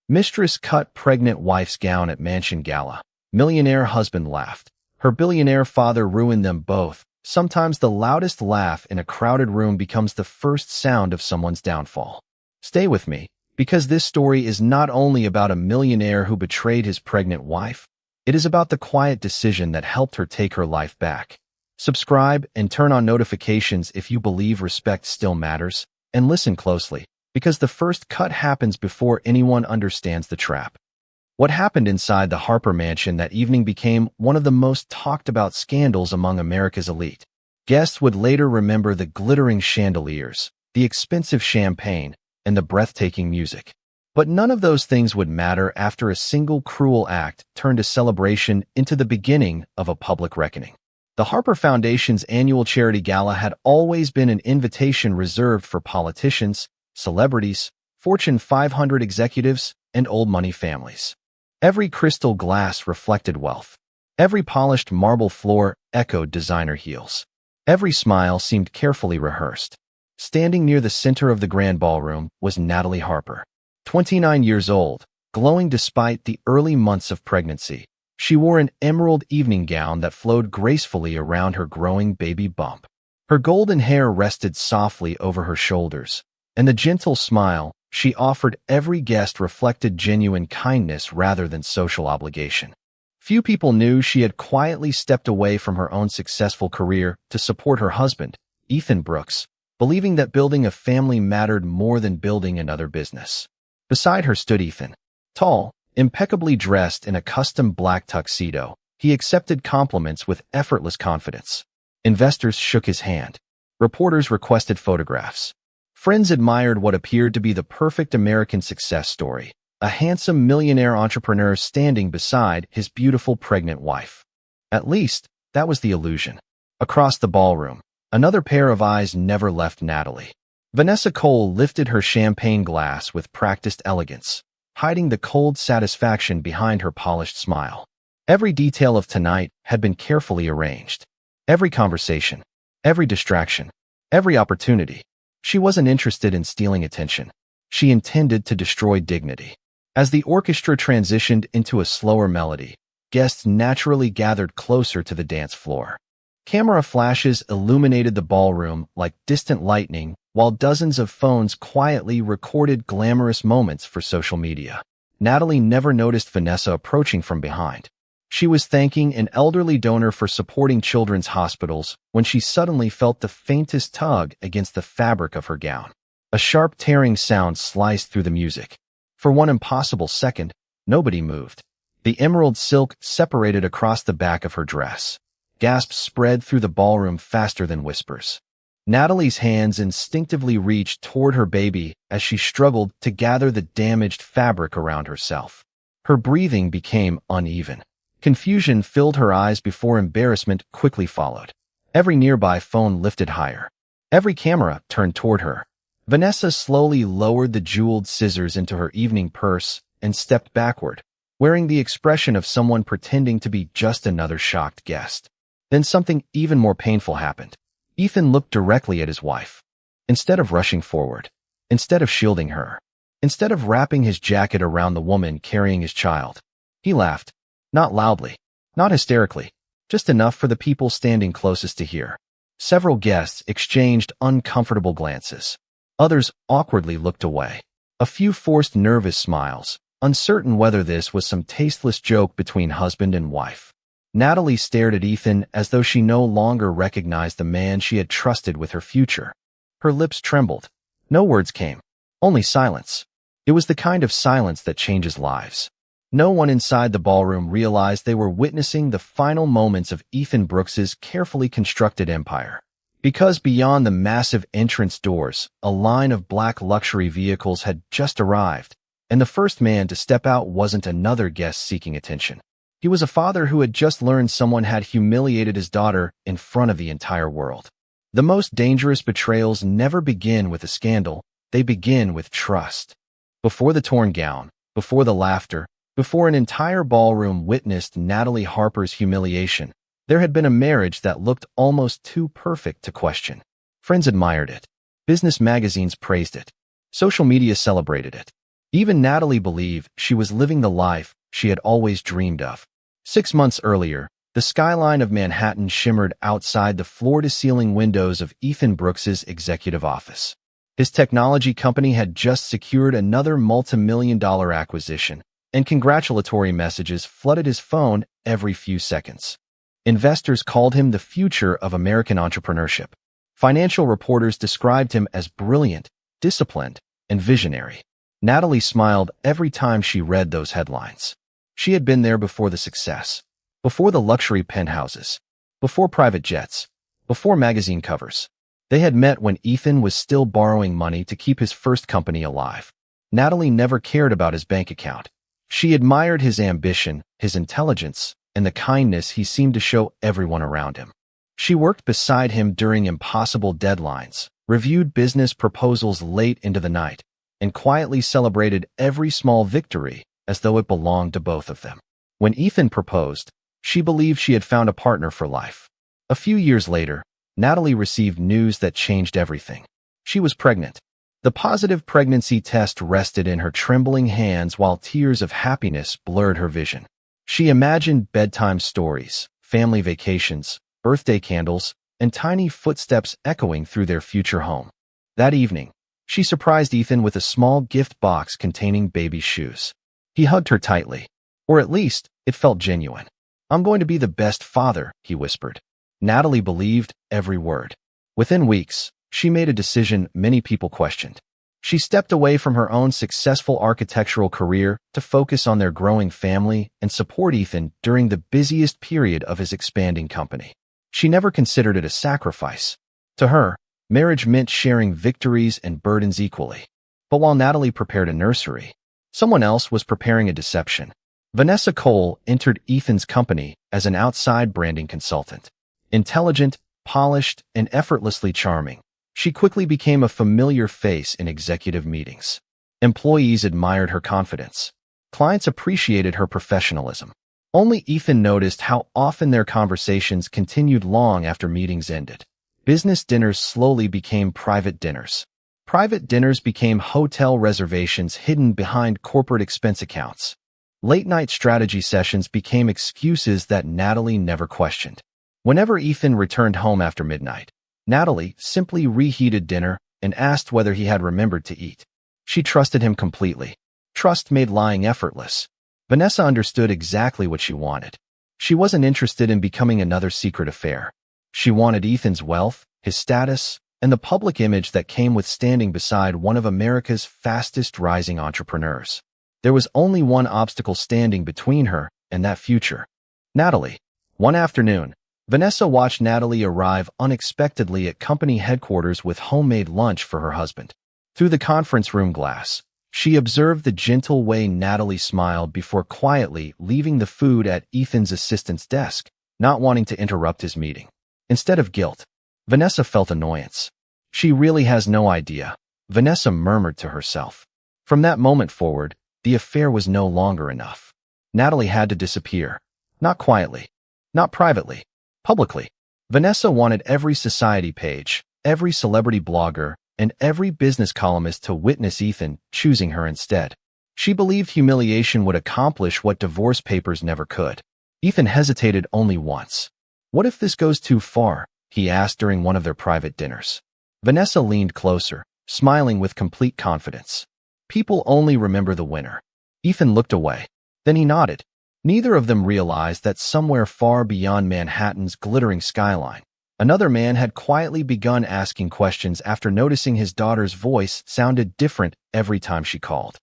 Mistress cut pregnant wife's gown at mansion gala. Millionaire husband laughed. Her billionaire father ruined them both. Sometimes the loudest laugh in a crowded room becomes the first sound of someone's downfall. Stay with me, because this story is not only about a millionaire who betrayed his pregnant wife, it is about the quiet decision that helped her take her life back. Subscribe and turn on notifications if you believe respect still matters, and listen closely, because the first cut happens before anyone understands the trap. What happened inside the Harper mansion that evening became one of the most talked about scandals among America's elite. Guests would later remember the glittering chandeliers, the expensive champagne, and the breathtaking music. But none of those things would matter after a single cruel act turned a celebration into the beginning of a public reckoning. The Harper Foundation's annual charity gala had always been an invitation reserved for politicians, celebrities, Fortune 500 executives, and old money families. Every crystal glass reflected wealth. Every polished marble floor echoed designer heels. Every smile seemed carefully rehearsed. Standing near the center of the grand ballroom was Natalie Harper. 29 years old, glowing despite the early months of pregnancy. She wore an emerald evening gown that flowed gracefully around her growing baby bump. Her golden hair rested softly over her shoulders, and the gentle smile she offered every guest reflected genuine kindness rather than social obligation. Few people knew she had quietly stepped away from her own successful career to support her husband, Ethan Brooks, believing that building a family mattered more than building another business. Beside her stood Ethan. Tall, impeccably dressed in a custom black tuxedo, he accepted compliments with effortless confidence. Investors shook his hand. Reporters requested photographs. Friends admired what appeared to be the perfect American success story, a handsome millionaire entrepreneur standing beside his beautiful pregnant wife. At least, that was the illusion. Across the ballroom, another pair of eyes never left Natalie. Vanessa Cole lifted her champagne glass with practiced elegance, hiding the cold satisfaction behind her polished smile. Every detail of tonight had been carefully arranged. Every conversation, every distraction, every opportunity. She wasn't interested in stealing attention. She intended to destroy dignity. As the orchestra transitioned into a slower melody, guests naturally gathered closer to the dance floor. Camera flashes illuminated the ballroom like distant lightning, while dozens of phones quietly recorded glamorous moments for social media. Natalie never noticed Vanessa approaching from behind. She was thanking an elderly donor for supporting children's hospitals when she suddenly felt the faintest tug against the fabric of her gown. A sharp tearing sound sliced through the music. For one impossible second, nobody moved. The emerald silk separated across the back of her dress. Gasps spread through the ballroom faster than whispers. Natalie's hands instinctively reached toward her baby as she struggled to gather the damaged fabric around herself. Her breathing became uneven. Confusion filled her eyes before embarrassment quickly followed. Every nearby phone lifted higher. Every camera turned toward her. Vanessa slowly lowered the jeweled scissors into her evening purse and stepped backward, wearing the expression of someone pretending to be just another shocked guest. Then something even more painful happened. Ethan looked directly at his wife. Instead of rushing forward, instead of shielding her, instead of wrapping his jacket around the woman carrying his child, he laughed. Not loudly, not hysterically, just enough for the people standing closest to hear. Several guests exchanged uncomfortable glances. Others awkwardly looked away. A few forced nervous smiles, uncertain whether this was some tasteless joke between husband and wife. Natalie stared at Ethan as though she no longer recognized the man she had trusted with her future. Her lips trembled. No words came, only silence. It was the kind of silence that changes lives. No one inside the ballroom realized they were witnessing the final moments of Ethan Brooks's carefully constructed empire. Because beyond the massive entrance doors, a line of black luxury vehicles had just arrived, and the first man to step out wasn't another guest seeking attention. He was a father who had just learned someone had humiliated his daughter in front of the entire world. The most dangerous betrayals never begin with a scandal, they begin with trust. Before the torn gown, before the laughter, before an entire ballroom witnessed Natalie Harper's humiliation, there had been a marriage that looked almost too perfect to question. Friends admired it. Business magazines praised it. Social media celebrated it. Even Natalie believed she was living the life she had always dreamed of. 6 months earlier, the skyline of Manhattan shimmered outside the floor-to-ceiling windows of Ethan Brooks's executive office. His technology company had just secured another multi-million-dollar acquisition, and congratulatory messages flooded his phone every few seconds. Investors called him the future of American entrepreneurship. Financial reporters described him as brilliant, disciplined, and visionary. Natalie smiled every time she read those headlines. She had been there before the success, before the luxury penthouses, before private jets, before magazine covers. They had met when Ethan was still borrowing money to keep his first company alive. Natalie never cared about his bank account. She admired his ambition, his intelligence, and the kindness he seemed to show everyone around him. She worked beside him during impossible deadlines, reviewed business proposals late into the night, and quietly celebrated every small victory as though it belonged to both of them. When Ethan proposed, she believed she had found a partner for life. A few years later, Natalie received news that changed everything. She was pregnant. The positive pregnancy test rested in her trembling hands while tears of happiness blurred her vision. She imagined bedtime stories, family vacations, birthday candles, and tiny footsteps echoing through their future home. That evening, she surprised Ethan with a small gift box containing baby shoes. He hugged her tightly, or at least, it felt genuine. "I'm going to be the best father," he whispered. Natalie believed every word. Within weeks, she made a decision many people questioned. She stepped away from her own successful architectural career to focus on their growing family and support Ethan during the busiest period of his expanding company. She never considered it a sacrifice. To her, marriage meant sharing victories and burdens equally. But while Natalie prepared a nursery, someone else was preparing a deception. Vanessa Cole entered Ethan's company as an outside branding consultant. Intelligent, polished, and effortlessly charming, she quickly became a familiar face in executive meetings. Employees admired her confidence. Clients appreciated her professionalism. Only Ethan noticed how often their conversations continued long after meetings ended. Business dinners slowly became private dinners. Private dinners became hotel reservations hidden behind corporate expense accounts. Late-night strategy sessions became excuses that Natalie never questioned. Whenever Ethan returned home after midnight, Natalie simply reheated dinner and asked whether he had remembered to eat. She trusted him completely. Trust made lying effortless. Vanessa understood exactly what she wanted. She wasn't interested in becoming another secret affair. She wanted Ethan's wealth, his status, and the public image that came with standing beside one of America's fastest-rising entrepreneurs. There was only one obstacle standing between her and that future: Natalie. One afternoon, Vanessa watched Natalie arrive unexpectedly at company headquarters with homemade lunch for her husband. Through the conference room glass, she observed the gentle way Natalie smiled before quietly leaving the food at Ethan's assistant's desk, not wanting to interrupt his meeting. Instead of guilt, Vanessa felt annoyance. "She really has no idea," Vanessa murmured to herself. From that moment forward, the affair was no longer enough. Natalie had to disappear. Not quietly, not privately, publicly. Vanessa wanted every society page, every celebrity blogger, and every business columnist to witness Ethan choosing her instead. She believed humiliation would accomplish what divorce papers never could. Ethan hesitated only once. "What if this goes too far?" he asked during one of their private dinners. Vanessa leaned closer, smiling with complete confidence. "People only remember the winner." Ethan looked away. Then he nodded. Neither of them realized that somewhere far beyond Manhattan's glittering skyline, another man had quietly begun asking questions after noticing his daughter's voice sounded different every time she called.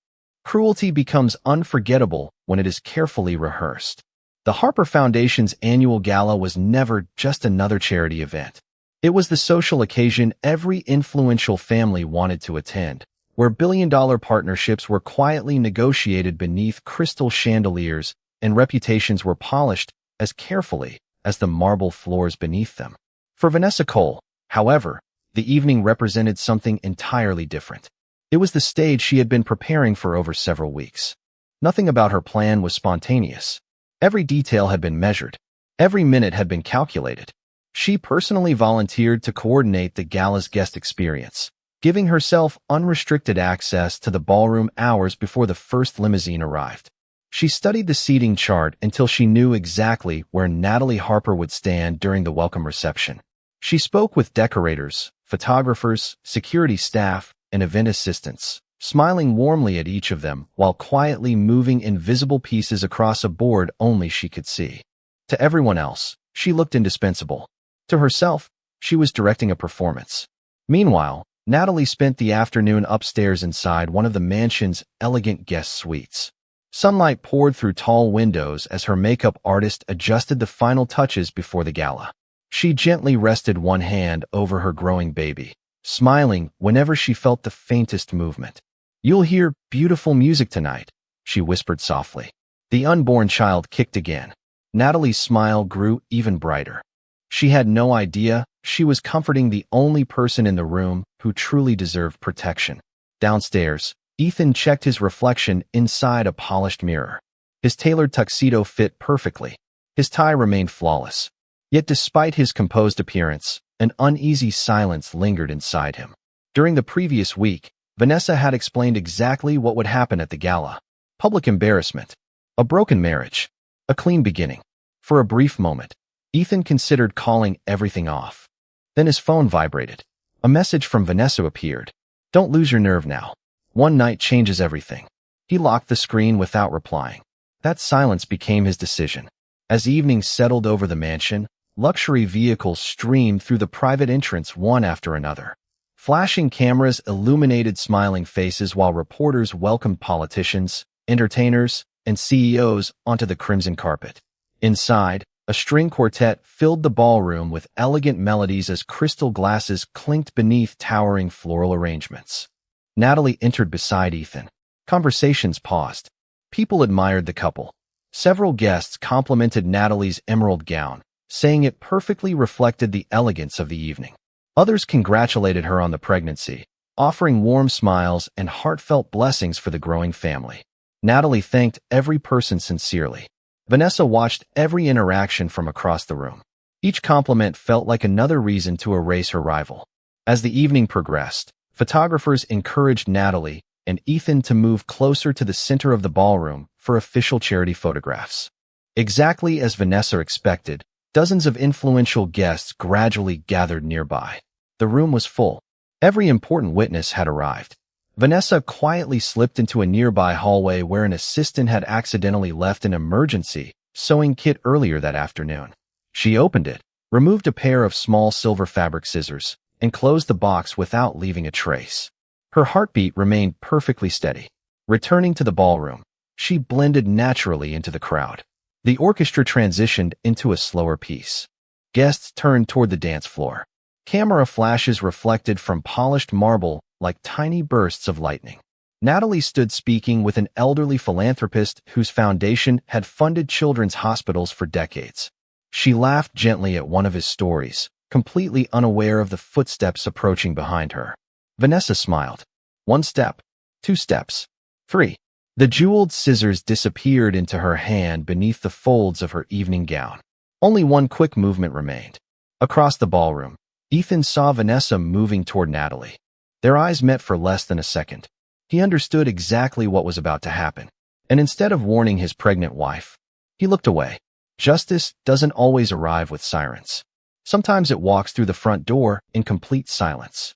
Cruelty becomes unforgettable when it is carefully rehearsed. The Harper Foundation's annual gala was never just another charity event. It was the social occasion every influential family wanted to attend, where billion-dollar partnerships were quietly negotiated beneath crystal chandeliers and reputations were polished as carefully as the marble floors beneath them. For Vanessa Cole, however, the evening represented something entirely different. It was the stage she had been preparing for over several weeks. Nothing about her plan was spontaneous. Every detail had been measured. Every minute had been calculated. She personally volunteered to coordinate the gala's guest experience, giving herself unrestricted access to the ballroom hours before the first limousine arrived. She studied the seating chart until she knew exactly where Natalie Harper would stand during the welcome reception. She spoke with decorators, photographers, security staff, and event assistants, smiling warmly at each of them while quietly moving invisible pieces across a board only she could see. To everyone else, she looked indispensable. To herself, she was directing a performance. Meanwhile, Natalie spent the afternoon upstairs inside one of the mansion's elegant guest suites. Sunlight poured through tall windows as her makeup artist adjusted the final touches before the gala. She gently rested one hand over her growing baby, smiling whenever she felt the faintest movement. "You'll hear beautiful music tonight," she whispered softly. The unborn child kicked again. Natalie's smile grew even brighter. She had no idea she was comforting the only person in the room who truly deserved protection. Downstairs, Ethan checked his reflection inside a polished mirror. His tailored tuxedo fit perfectly. His tie remained flawless. Yet despite his composed appearance, an uneasy silence lingered inside him. During the previous week, Vanessa had explained exactly what would happen at the gala. Public embarrassment. A broken marriage. A clean beginning. For a brief moment, Ethan considered calling everything off. Then his phone vibrated. A message from Vanessa appeared. "Don't lose your nerve now. One night changes everything." He locked the screen without replying. That silence became his decision. As evening settled over the mansion, luxury vehicles streamed through the private entrance one after another. Flashing cameras illuminated smiling faces while reporters welcomed politicians, entertainers, and CEOs onto the crimson carpet. Inside, a string quartet filled the ballroom with elegant melodies as crystal glasses clinked beneath towering floral arrangements. Natalie entered beside Ethan. Conversations paused. People admired the couple. Several guests complimented Natalie's emerald gown, saying it perfectly reflected the elegance of the evening. Others congratulated her on the pregnancy, offering warm smiles and heartfelt blessings for the growing family. Natalie thanked every person sincerely. Vanessa watched every interaction from across the room. Each compliment felt like another reason to erase her rival. As the evening progressed, photographers encouraged Natalie and Ethan to move closer to the center of the ballroom for official charity photographs. Exactly as Vanessa expected, dozens of influential guests gradually gathered nearby. The room was full. Every important witness had arrived. Vanessa quietly slipped into a nearby hallway where an assistant had accidentally left an emergency sewing kit earlier that afternoon. She opened it, removed a pair of small silver fabric scissors, and closed the box without leaving a trace. Her heartbeat remained perfectly steady. Returning to the ballroom, she blended naturally into the crowd. The orchestra transitioned into a slower piece. Guests turned toward the dance floor. Camera flashes reflected from polished marble like tiny bursts of lightning. Natalie stood speaking with an elderly philanthropist whose foundation had funded children's hospitals for decades. She laughed gently at one of his stories, completely unaware of the footsteps approaching behind her. Vanessa smiled. 1 step, 2 steps, 3. The jeweled scissors disappeared into her hand beneath the folds of her evening gown. Only one quick movement remained. Across the ballroom, Ethan saw Vanessa moving toward Natalie. Their eyes met for less than a second. He understood exactly what was about to happen, and instead of warning his pregnant wife, he looked away. Justice doesn't always arrive with sirens. Sometimes it walks through the front door in complete silence.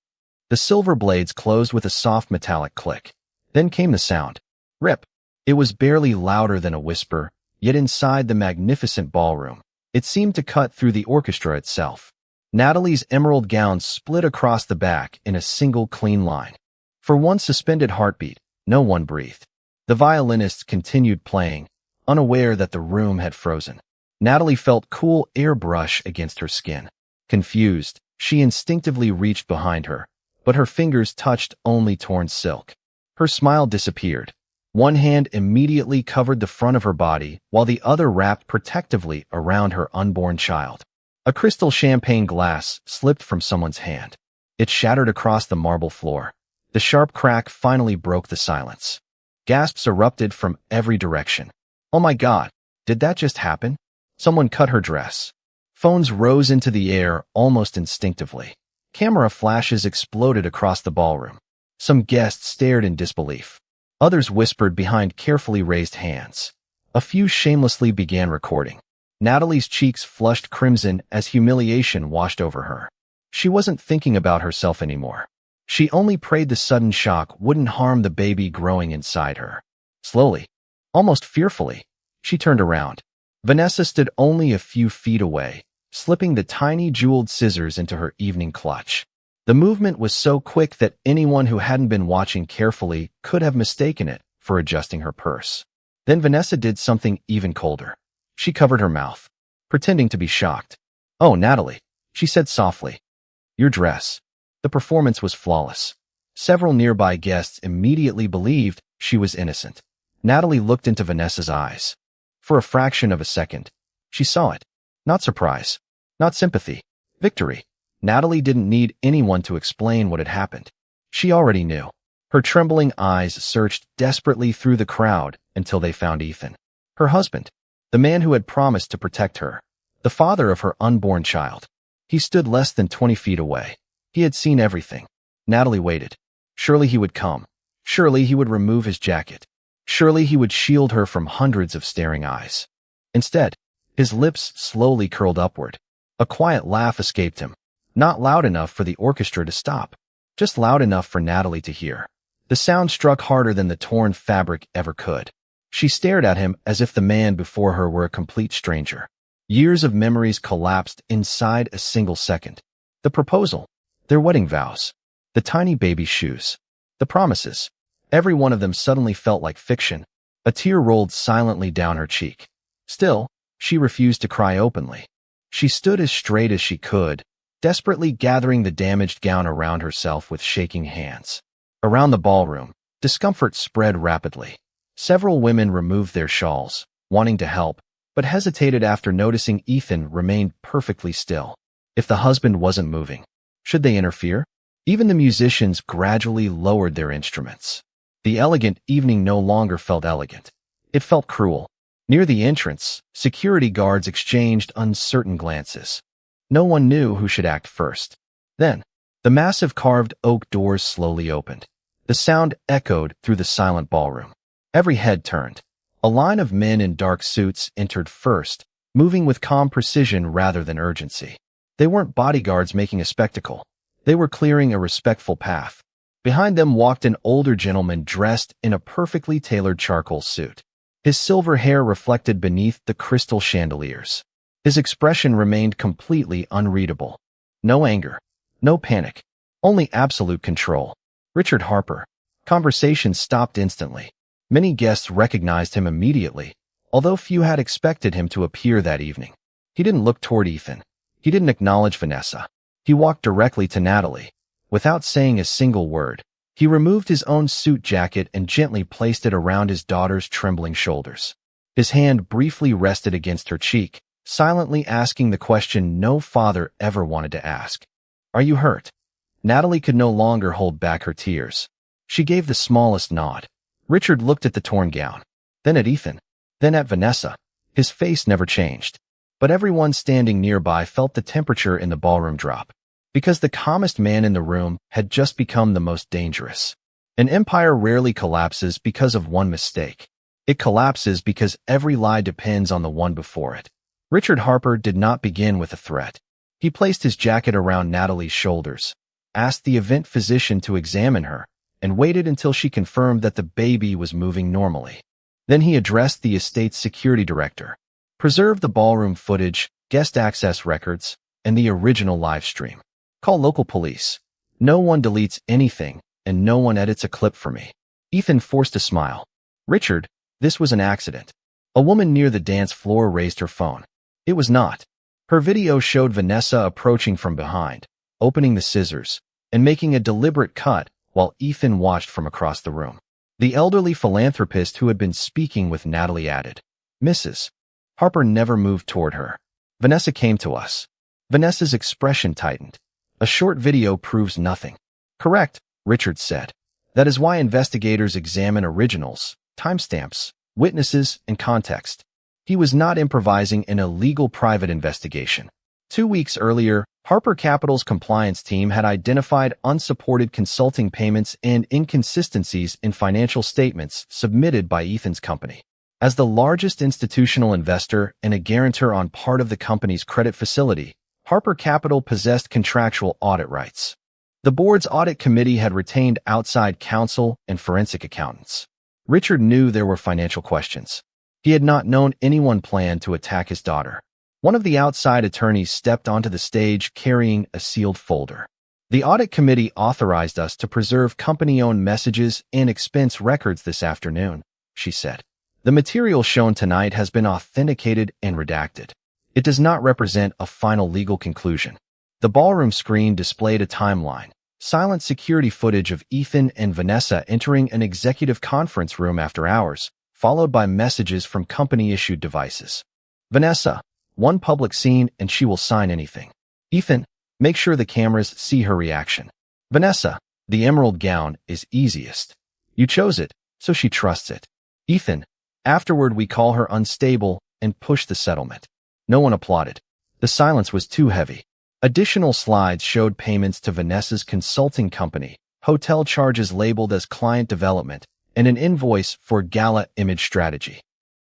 The silver blades closed with a soft metallic click. Then came the sound. Rip. It was barely louder than a whisper, yet inside the magnificent ballroom, it seemed to cut through the orchestra itself. Natalie's emerald gown split across the back in a single clean line. For one suspended heartbeat, no one breathed. The violinists continued playing, unaware that the room had frozen. Natalie felt cool air brush against her skin. Confused, she instinctively reached behind her, but her fingers touched only torn silk. Her smile disappeared. One hand immediately covered the front of her body, while the other wrapped protectively around her unborn child. A crystal champagne glass slipped from someone's hand. It shattered across the marble floor. The sharp crack finally broke the silence. Gasps erupted from every direction. "Oh my God, did that just happen?" Someone cut her dress. Phones rose into the air almost instinctively. Camera flashes exploded across the ballroom. Some guests stared in disbelief. Others whispered behind carefully raised hands. A few shamelessly began recording. Natalie's cheeks flushed crimson as humiliation washed over her. She wasn't thinking about herself anymore. She only prayed the sudden shock wouldn't harm the baby growing inside her. Slowly, almost fearfully, she turned around. Vanessa stood only a few feet away, slipping the tiny jeweled scissors into her evening clutch. The movement was so quick that anyone who hadn't been watching carefully could have mistaken it for adjusting her purse. Then Vanessa did something even colder. She covered her mouth, pretending to be shocked. "Oh, Natalie," she said softly. "Your dress." The performance was flawless. Several nearby guests immediately believed she was innocent. Natalie looked into Vanessa's eyes. For a fraction of a second, she saw it. Not surprise, not sympathy, victory. Natalie didn't need anyone to explain what had happened. She already knew. Her trembling eyes searched desperately through the crowd until they found Ethan, her husband, the man who had promised to protect her, the father of her unborn child. He stood less than 20 feet away. He had seen everything. Natalie waited. Surely he would come. Surely he would remove his jacket. Surely he would shield her from hundreds of staring eyes. Instead, his lips slowly curled upward. A quiet laugh escaped him. Not loud enough for the orchestra to stop, just loud enough for Natalie to hear. The sound struck harder than the torn fabric ever could. She stared at him as if the man before her were a complete stranger. Years of memories collapsed inside a single second. The proposal, their wedding vows, the tiny baby's shoes, the promises. Every one of them suddenly felt like fiction. A tear rolled silently down her cheek. Still, she refused to cry openly. She stood as straight as she could, desperately gathering the damaged gown around herself with shaking hands. Around the ballroom, discomfort spread rapidly. Several women removed their shawls, wanting to help, but hesitated after noticing Ethan remained perfectly still. If the husband wasn't moving, should they interfere? Even the musicians gradually lowered their instruments. The elegant evening no longer felt elegant. It felt cruel. Near the entrance, security guards exchanged uncertain glances. No one knew who should act first. Then, the massive carved oak doors slowly opened. The sound echoed through the silent ballroom. Every head turned. A line of men in dark suits entered first, moving with calm precision rather than urgency. They weren't bodyguards making a spectacle. They were clearing a respectful path. Behind them walked an older gentleman dressed in a perfectly tailored charcoal suit. His silver hair reflected beneath the crystal chandeliers. His expression remained completely unreadable. No anger, no panic, only absolute control. Richard Harper. Conversation stopped instantly. Many guests recognized him immediately, although few had expected him to appear that evening. He didn't look toward Ethan. He didn't acknowledge Vanessa. He walked directly to Natalie. Without saying a single word, he removed his own suit jacket and gently placed it around his daughter's trembling shoulders. His hand briefly rested against her cheek, silently asking the question no father ever wanted to ask. "Are you hurt?" Natalie could no longer hold back her tears. She gave the smallest nod. Richard looked at the torn gown, then at Ethan, then at Vanessa. His face never changed. But everyone standing nearby felt the temperature in the ballroom drop. Because the calmest man in the room had just become the most dangerous. An empire rarely collapses because of one mistake. It collapses because every lie depends on the one before it. Richard Harper did not begin with a threat. He placed his jacket around Natalie's shoulders, asked the event physician to examine her, and waited until she confirmed that the baby was moving normally. Then he addressed the estate's security director. Preserve the ballroom footage, guest access records, and the original live stream. Call local police. No one deletes anything, and no one edits a clip for me. Ethan forced a smile. Richard, this was an accident. A woman near the dance floor raised her phone. It was not. Her video showed Vanessa approaching from behind, opening the scissors, and making a deliberate cut while Ethan watched from across the room. The elderly philanthropist who had been speaking with Natalie added, "Mrs. Harper never moved toward her. Vanessa came to us." Vanessa's expression tightened. "A short video proves nothing." "Correct," Richard said. "That is why investigators examine originals, timestamps, witnesses, and context." He was not improvising an illegal private investigation. 2 weeks earlier, Harper Capital's compliance team had identified unsupported consulting payments and inconsistencies in financial statements submitted by Ethan's company. As the largest institutional investor and a guarantor on part of the company's credit facility, Harper Capital possessed contractual audit rights. The board's audit committee had retained outside counsel and forensic accountants. Richard knew there were financial questions. He had not known anyone plan to attack his daughter. One of the outside attorneys stepped onto the stage carrying a sealed folder. The audit committee authorized us to preserve company-owned messages and expense records this afternoon, she said. The material shown tonight has been authenticated and redacted. It does not represent a final legal conclusion. The ballroom screen displayed a timeline, silent security footage of Ethan and Vanessa entering an executive conference room after hours, followed by messages from company-issued devices. Vanessa, one public scene and she will sign anything. Ethan, make sure the cameras see her reaction. Vanessa, the emerald gown is easiest. You chose it, so she trusts it. Ethan, afterward we call her unstable and push the settlement. No one applauded. The silence was too heavy. Additional slides showed payments to Vanessa's consulting company, hotel charges labeled as client development, and an invoice for Gala image strategy.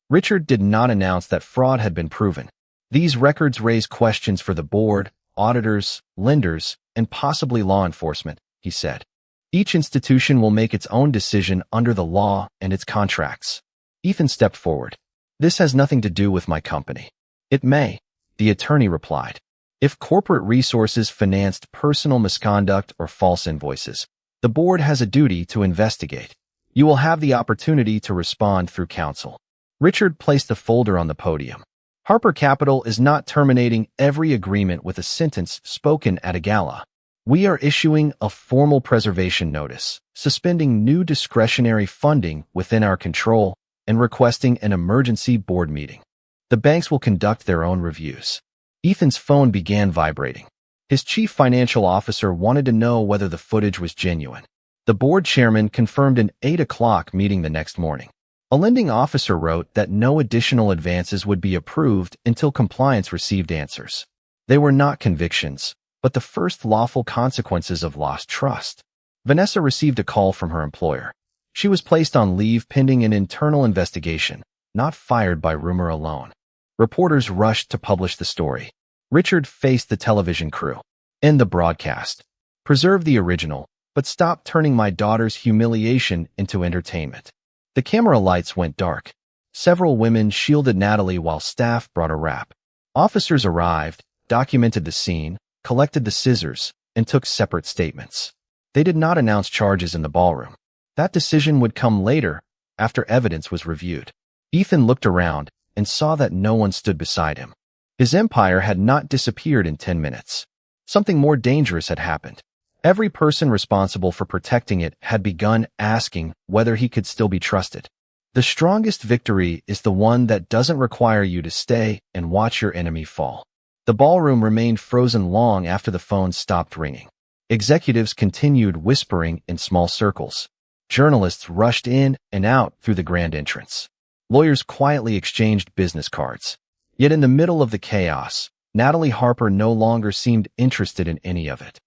Richard did not announce that fraud had been proven. These records raise questions for the board, auditors, lenders, and possibly law enforcement, he said. Each institution will make its own decision under the law and its contracts. Ethan stepped forward. This has nothing to do with my company. It may, the attorney replied. If corporate resources financed personal misconduct or false invoices, the board has a duty to investigate. You will have the opportunity to respond through counsel. Richard placed the folder on the podium. Harper Capital is not terminating every agreement with a sentence spoken at a gala. We are issuing a formal preservation notice, suspending new discretionary funding within our control, and requesting an emergency board meeting. The banks will conduct their own reviews. Ethan's phone began vibrating. His chief financial officer wanted to know whether the footage was genuine. The board chairman confirmed an 8 o'clock meeting the next morning. A lending officer wrote that no additional advances would be approved until compliance received answers. They were not convictions, but the first lawful consequences of lost trust. Vanessa received a call from her employer. She was placed on leave pending an internal investigation, not fired by rumor alone. Reporters rushed to publish the story. Richard faced the television crew. End the broadcast. Preserve the original, but stop turning my daughter's humiliation into entertainment. The camera lights went dark. Several women shielded Natalie while staff brought a wrap. Officers arrived, documented the scene, collected the scissors, and took separate statements. They did not announce charges in the ballroom. That decision would come later, after evidence was reviewed. Ethan looked around and saw that no one stood beside him. His empire had not disappeared in 10 minutes. Something more dangerous had happened. Every person responsible for protecting it had begun asking whether he could still be trusted. The strongest victory is the one that doesn't require you to stay and watch your enemy fall. The ballroom remained frozen long after the phone stopped ringing. Executives continued whispering in small circles. Journalists rushed in and out through the grand entrance. Lawyers quietly exchanged business cards. Yet in the middle of the chaos, Natalie Harper no longer seemed interested in any of it.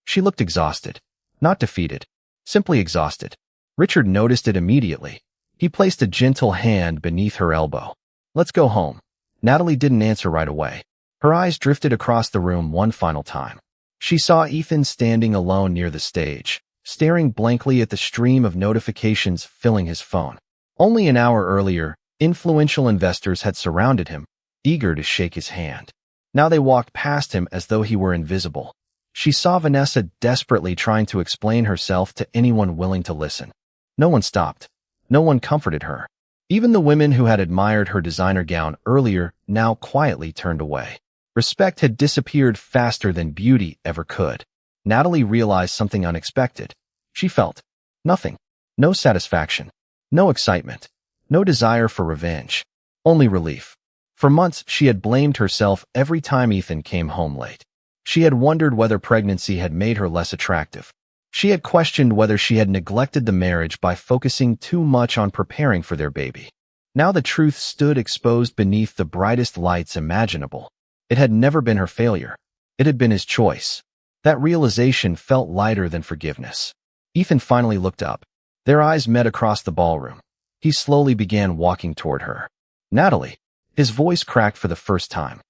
She looked exhausted, not defeated, simply exhausted. Richard noticed it immediately. He placed a gentle hand beneath her elbow. Let's go home. Natalie didn't answer right away. Her eyes drifted across the room one final time. She saw Ethan standing alone near the stage, staring blankly at the stream of notifications filling his phone. Only an hour earlier, influential investors had surrounded him, eager to shake his hand. Now they walked past him as though he were invisible. She saw Vanessa desperately trying to explain herself to anyone willing to listen. No one stopped. No one comforted her. Even the women who had admired her designer gown earlier now quietly turned away. Respect had disappeared faster than beauty ever could. Natalie realized something unexpected. She felt nothing. No satisfaction. No excitement. No desire for revenge. Only relief. For months, she had blamed herself every time Ethan came home late. She had wondered whether pregnancy had made her less attractive. She had questioned whether she had neglected the marriage by focusing too much on preparing for their baby. Now the truth stood exposed beneath the brightest lights imaginable. It had never been her failure. It had been his choice. That realization felt lighter than forgiveness. Ethan finally looked up. Their eyes met across the ballroom. He slowly began walking toward her. Natalie. His voice cracked for the first time.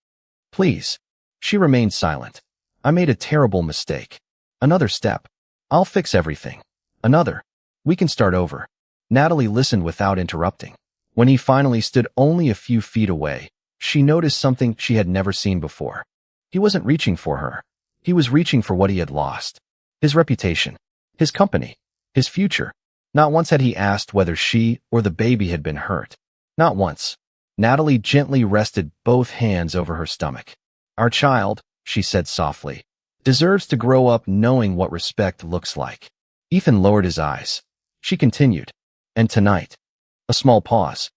Please. She remained silent. I made a terrible mistake. Another step. I'll fix everything. Another. We can start over. Natalie listened without interrupting. When he finally stood only a few feet away, she noticed something she had never seen before. He wasn't reaching for her. He was reaching for what he had lost. His reputation. His company. His future. Not once had he asked whether she or the baby had been hurt. Not once. Natalie gently rested both hands over her stomach. Our child, she said softly, deserves to grow up knowing what respect looks like. Ethan lowered his eyes. She continued. And tonight. A small pause.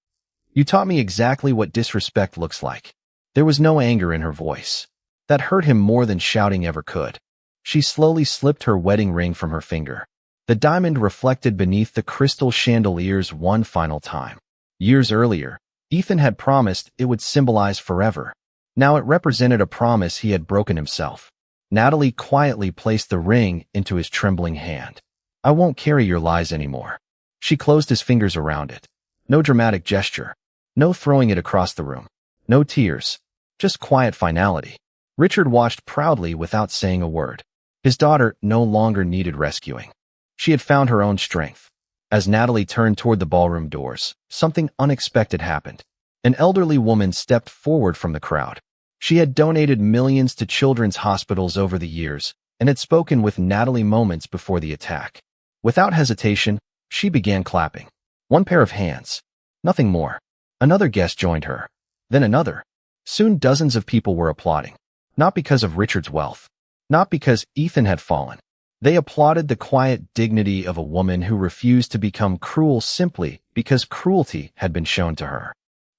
You taught me exactly what disrespect looks like. There was no anger in her voice. That hurt him more than shouting ever could. She slowly slipped her wedding ring from her finger. The diamond reflected beneath the crystal chandeliers one final time. Years earlier, Ethan had promised it would symbolize forever. Now it represented a promise he had broken himself. Natalie quietly placed the ring into his trembling hand. I won't carry your lies anymore. She closed his fingers around it. No dramatic gesture. No throwing it across the room. No tears. Just quiet finality. Richard watched proudly without saying a word. His daughter no longer needed rescuing. She had found her own strength. As Natalie turned toward the ballroom doors, something unexpected happened. An elderly woman stepped forward from the crowd. She had donated millions to children's hospitals over the years and had spoken with Natalie moments before the attack. Without hesitation, she began clapping. One pair of hands. Nothing more. Another guest joined her. Then another. Soon dozens of people were applauding. Not because of Richard's wealth. Not because Ethan had fallen. They applauded the quiet dignity of a woman who refused to become cruel simply because cruelty had been shown to her.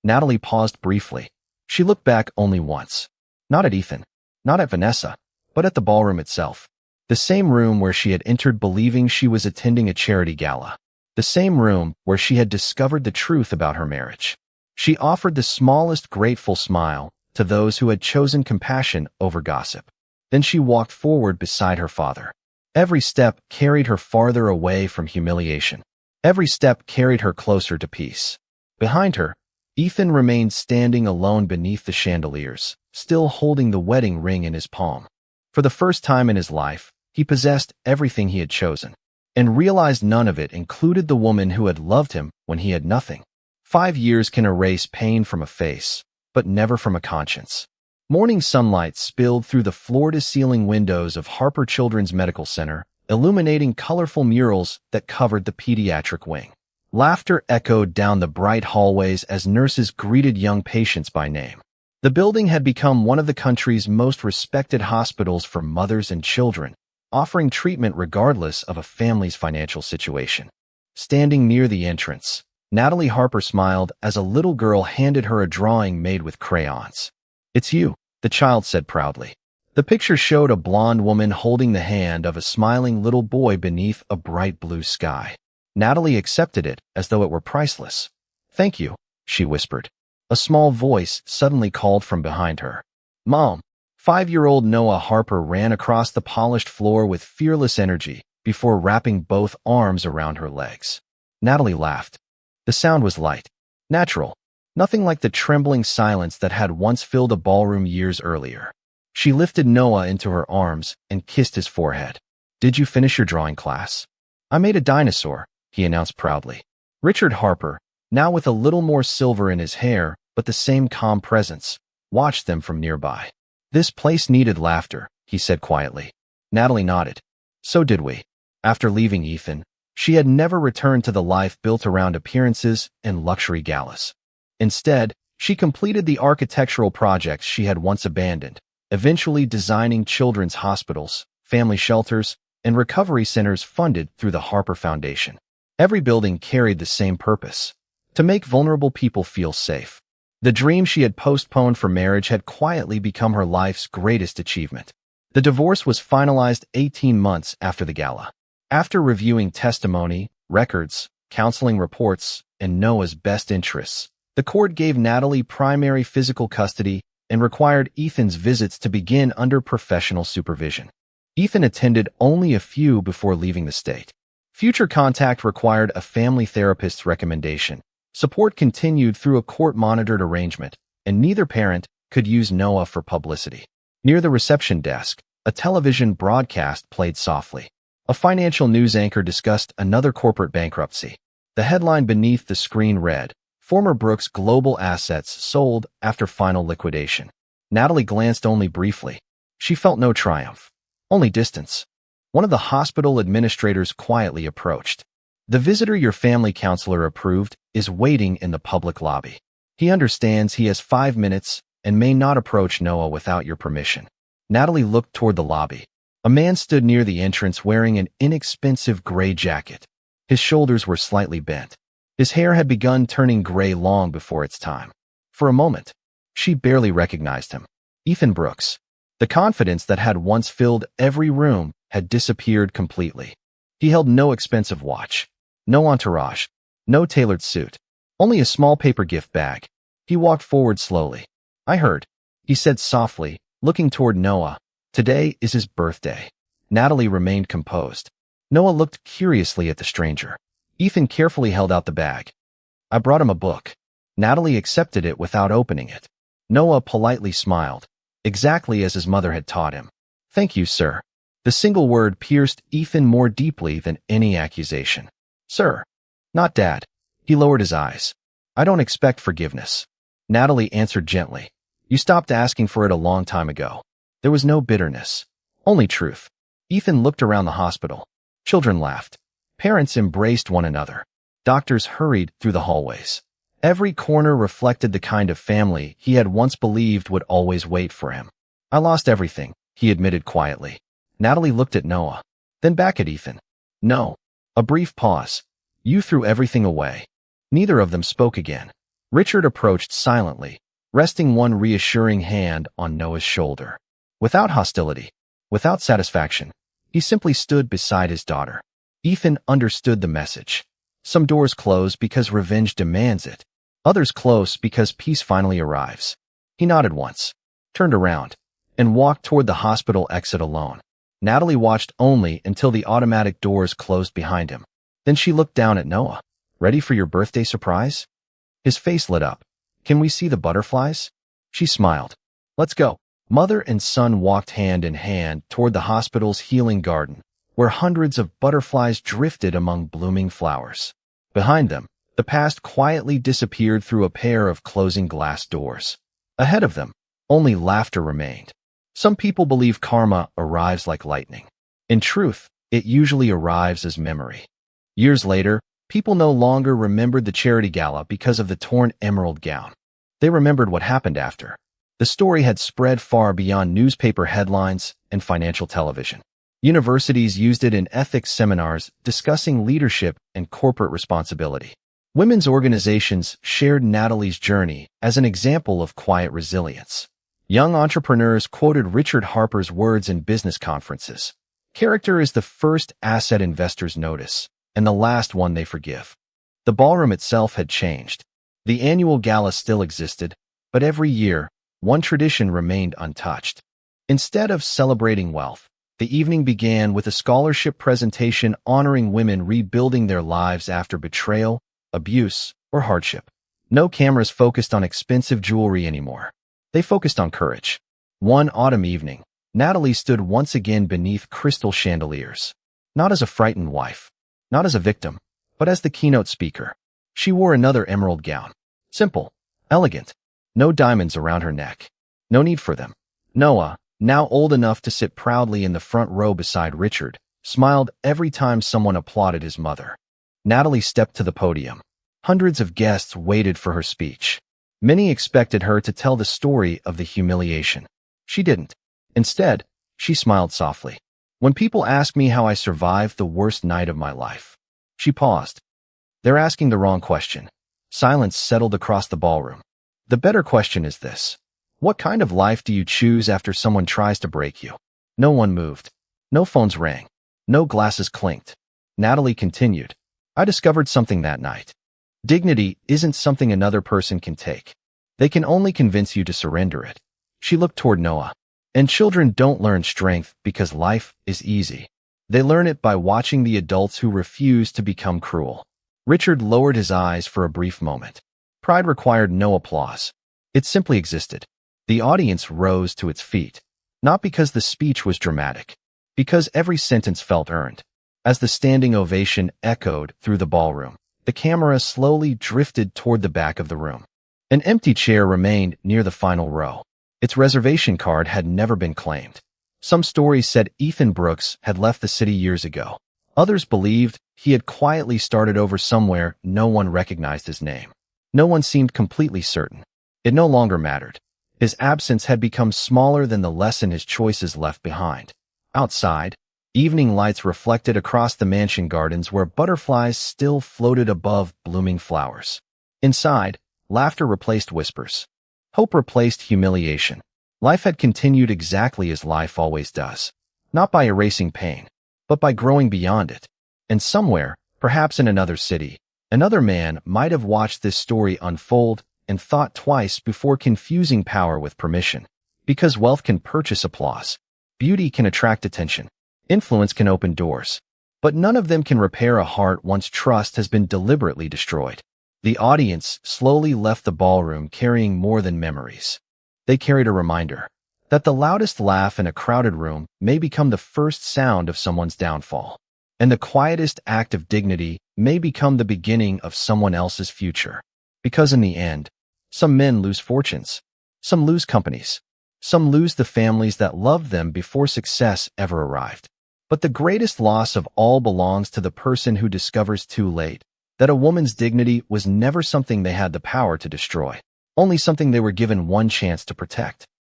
Natalie paused briefly. She looked back only once. Not at Ethan. Not at Vanessa. But at the ballroom itself. The same room where she had entered believing she was attending a charity gala. The same room where she had discovered the truth about her marriage. She offered the smallest grateful smile to those who had chosen compassion over gossip. Then she walked forward beside her father. Every step carried her farther away from humiliation. Every step carried her closer to peace. Behind her, Ethan remained standing alone beneath the chandeliers, still holding the wedding ring in his palm. For the first time in his life, he possessed everything he had chosen, and realized none of it included the woman who had loved him when he had nothing. 5 years can erase pain from a face, but never from a conscience. Morning sunlight spilled through the floor-to-ceiling windows of Harper Children's Medical Center, illuminating colorful murals that covered the pediatric wing. Laughter echoed down the bright hallways as nurses greeted young patients by name. The building had become one of the country's most respected hospitals for mothers and children, offering treatment regardless of a family's financial situation. Standing near the entrance, Natalie Harper smiled as a little girl handed her a drawing made with crayons. It's you, the child said proudly. The picture showed a blonde woman holding the hand of a smiling little boy beneath a bright blue sky. Natalie accepted it as though it were priceless. Thank you, she whispered. A small voice suddenly called from behind her. Mom! 5-year-old Noah Harper ran across the polished floor with fearless energy before wrapping both arms around her legs. Natalie laughed. The sound was light, natural, nothing like the trembling silence that had once filled a ballroom years earlier. She lifted Noah into her arms and kissed his forehead. Did you finish your drawing class? I made a dinosaur, he announced proudly. Richard Harper, now with a little more silver in his hair, but the same calm presence, watched them from nearby. This place needed laughter, he said quietly. Natalie nodded. So did we. After leaving Ethan, she had never returned to the life built around appearances and luxury galas. Instead, she completed the architectural projects she had once abandoned, eventually designing children's hospitals, family shelters, and recovery centers funded through the Harper Foundation. Every building carried the same purpose: to make vulnerable people feel safe. The dream she had postponed for marriage had quietly become her life's greatest achievement. The divorce was finalized 18 months after the gala. After reviewing testimony, records, counseling reports, and Noah's best interests, the court gave Natalie primary physical custody and required Ethan's visits to begin under professional supervision. Ethan attended only a few before leaving the state. Future contact required a family therapist's recommendation. Support continued through a court-monitored arrangement, and neither parent could use Noah for publicity. Near the reception desk, a television broadcast played softly. A financial news anchor discussed another corporate bankruptcy. The headline beneath the screen read, "Former Brooks Global Assets Sold After Final Liquidation." Natalie glanced only briefly. She felt no triumph, only distance. One of the hospital administrators quietly approached. "The visitor your family counselor approved is waiting in the public lobby. He understands he has 5 minutes and may not approach Noah without your permission." Natalie looked toward the lobby. A man stood near the entrance wearing an inexpensive gray jacket. His shoulders were slightly bent. His hair had begun turning gray long before its time. For a moment, she barely recognized him. Ethan Brooks. The confidence that had once filled every room had disappeared completely. He held no expensive watch, no entourage, no tailored suit, only a small paper gift bag. He walked forward slowly. "I heard," he said softly, looking toward Noah. "Today is his birthday." Natalie remained composed. Noah looked curiously at the stranger. Ethan carefully held out the bag. "I brought him a book." Natalie accepted it without opening it. Noah politely smiled, exactly as his mother had taught him. "Thank you, sir." The single word pierced Ethan more deeply than any accusation. "Sir, not Dad." He lowered his eyes. "I don't expect forgiveness." Natalie answered gently. "You stopped asking for it a long time ago." There was no bitterness, only truth. Ethan looked around the hospital. Children laughed. Parents embraced one another. Doctors hurried through the hallways. Every corner reflected the kind of family he had once believed would always wait for him. "I lost everything," he admitted quietly. Natalie looked at Noah, then back at Ethan. "No." A brief pause. "You threw everything away." Neither of them spoke again. Richard approached silently, resting one reassuring hand on Noah's shoulder. Without hostility, without satisfaction, he simply stood beside his daughter. Ethan understood the message. Some doors close because revenge demands it. Others close because peace finally arrives. He nodded once, turned around, and walked toward the hospital exit alone. Natalie watched only until the automatic doors closed behind him. Then she looked down at Noah. "Ready for your birthday surprise?" His face lit up. "Can we see the butterflies?" She smiled. "Let's go." Mother and son walked hand in hand toward the hospital's healing garden, where hundreds of butterflies drifted among blooming flowers. Behind them, the past quietly disappeared through a pair of closing glass doors. Ahead of them, only laughter remained. Some people believe karma arrives like lightning. In truth, it usually arrives as memory. Years later, people no longer remembered the charity gala because of the torn emerald gown. They remembered what happened after. The story had spread far beyond newspaper headlines and financial television. Universities used it in ethics seminars discussing leadership and corporate responsibility. Women's organizations shared Natalie's journey as an example of quiet resilience. Young entrepreneurs quoted Richard Harper's words in business conferences. "Character is the first asset investors notice, and the last one they forgive." The ballroom itself had changed. The annual gala still existed, but every year, one tradition remained untouched. Instead of celebrating wealth, the evening began with a scholarship presentation honoring women rebuilding their lives after betrayal, abuse, or hardship. No cameras focused on expensive jewelry anymore. They focused on courage. One autumn evening, Natalie stood once again beneath crystal chandeliers. Not as a frightened wife, not as a victim, but as the keynote speaker. She wore another emerald gown. Simple, elegant. No diamonds around her neck. No need for them. Noah, now old enough to sit proudly in the front row beside Richard, smiled every time someone applauded his mother. Natalie stepped to the podium. Hundreds of guests waited for her speech. Many expected her to tell the story of the humiliation. She didn't. Instead, she smiled softly. "When people ask me how I survived the worst night of my life." She paused. "They're asking the wrong question." Silence settled across the ballroom. The better question is this: what kind of life do you choose after someone tries to break you? No one moved. No phones rang. No glasses clinked. Natalie continued. "I discovered something that night. Dignity isn't something another person can take. They can only convince you to surrender it. She looked toward Noah. And children don't learn strength because life is easy. They learn it by watching the adults who refuse to become cruel. Richard lowered his eyes for a brief moment. Pride required no applause. It simply existed. The audience rose to its feet. Not because the speech was dramatic, because every sentence felt earned. As the standing ovation echoed through the ballroom, the camera slowly drifted toward the back of the room. An empty chair remained near the final row. Its reservation card had never been claimed. Some stories said Ethan Brooks had left the city years ago. Others believed he had quietly started over somewhere no one recognized his name. No one seemed completely certain. It no longer mattered. His absence had become smaller than the lesson his choices left behind. Outside, evening lights reflected across the mansion gardens where butterflies still floated above blooming flowers. Inside, laughter replaced whispers. Hope replaced humiliation. Life had continued exactly as life always does. Not by erasing pain, but by growing beyond it. And somewhere, perhaps in another city, another man might have watched this story unfold and thought twice before confusing power with permission. Because wealth can purchase applause. Beauty can attract attention. Influence can open doors. But none of them can repair a heart once trust has been deliberately destroyed. The audience slowly left the ballroom carrying more than memories. They carried a reminder that the loudest laugh in a crowded room may become the first sound of someone's downfall, and the quietest act of dignity may become the beginning of someone else's future. Because in the end, some men lose fortunes, some lose companies, some lose the families that loved them before success ever arrived. But the greatest loss of all belongs to the person who discovers too late that a woman's dignity was never something they had the power to destroy, only something they were given one chance to protect.